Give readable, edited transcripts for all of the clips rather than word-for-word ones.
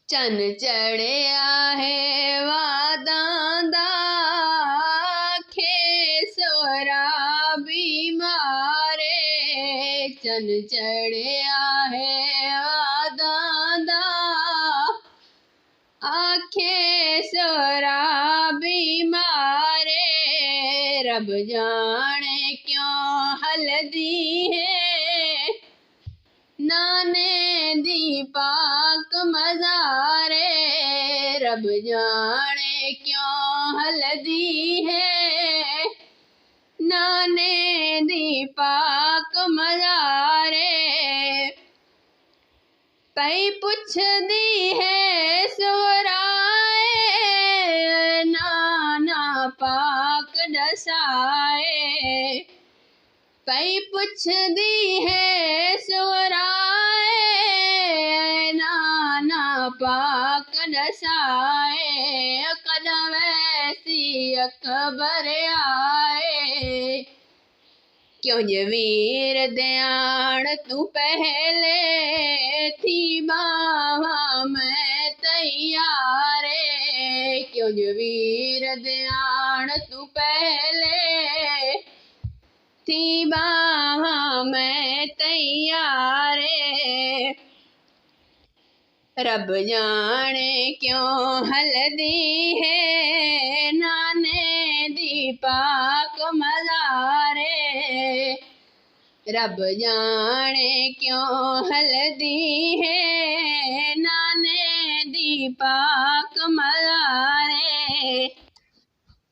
चन चढ़िया है वादां दा आखे सोरा बीमारे। चन चढ़िया है वादां दा आखे सोरा बीमारे। रब जाने क्यों हलदी है नाने दी पाक मज़ारे। रब जाने क्यों हलदी है नाने दी पाक मज़ारे। पई पुछदी है सोराए नाना पाक दसाए। पई पुछदी है सोराए नाना पाक दसाए। कदम वैसी अकबर आए क्यों जवीर दयाण तू पहले थी बावा मैं तैयारे। क्यों जवीर दयाण तू पहले थी बावा मैं तैयारे। रब जाने क्यों हलदी है नाने दी पाक मज़ारे। रब जाने क्यों हलदी है नाने दी पाक मज़ारे।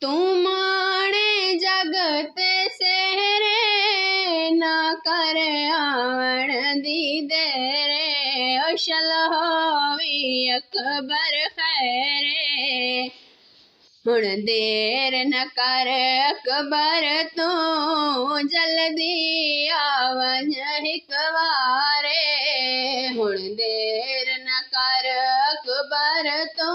तू माणे जगते सेरे ना कर आवण दी देरे। शल होवी अकबर खैरे हुण देर न कर अकबर तू जल्दी आवण हिक वारे। हुण देर न कर अकबर तू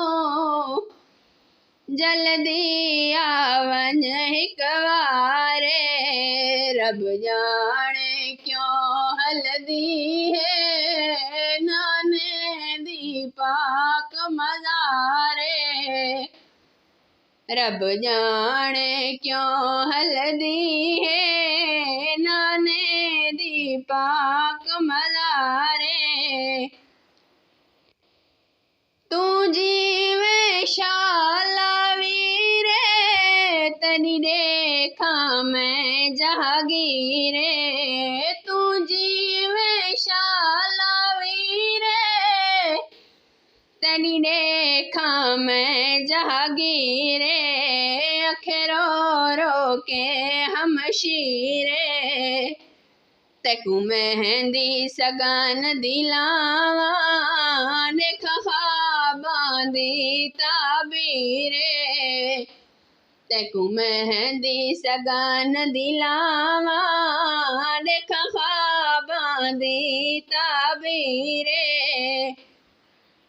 जल्दी आवण हिक वारे। रब जाने क्यों हलदी है नाने दी पाक मज़ारे। रब जाने क्यों हलदी है नाने दी पाक मज़ारे। तू जीवे शाला वीरे तनी देखा मैं जहागीरे। तू जीवे शाला वीरे तनी देखा मैं जहागीरे। अखेरो रो के हम शीरे तेकू मेहंदी सगान दिलावा देख ख्वाबां दी ताबीरे। तेकू मेहंदी सगान दिलावा देख ख्वाबां दी ताबीरे।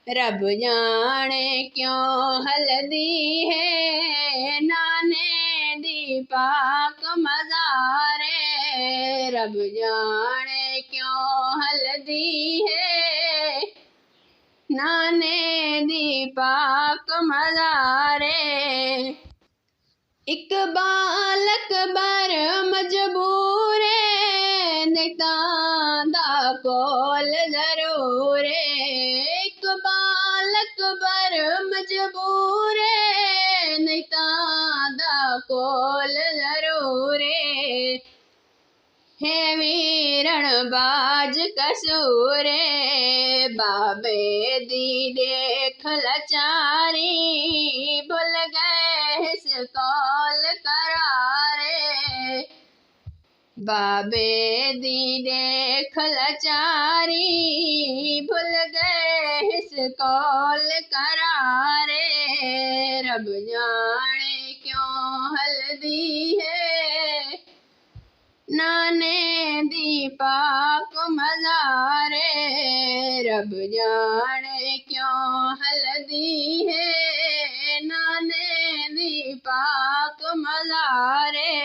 रब जाने क्यों हलदी है नाने दी पाक मज़ारे। रब जाने क्यों हलदी है नाने दी पाक मज़ारे। एक बालक बर मजबूरे नितां दा कोल ज़रूरे। एक बालक बर मजबूरे नितां दा कोल ज़रूरे। है वीरण बाज कसूरे बाबे दी देख लाचारी। भुल गए इस कौल करारे बाबे दी देख लाचारी। भुल गए इस कौल करारे। रब जाने क्यों हलदी है नाने दी पाक मज़ारे। रब जाने क्यों हलदी है नाने दी पाक मज़ारे।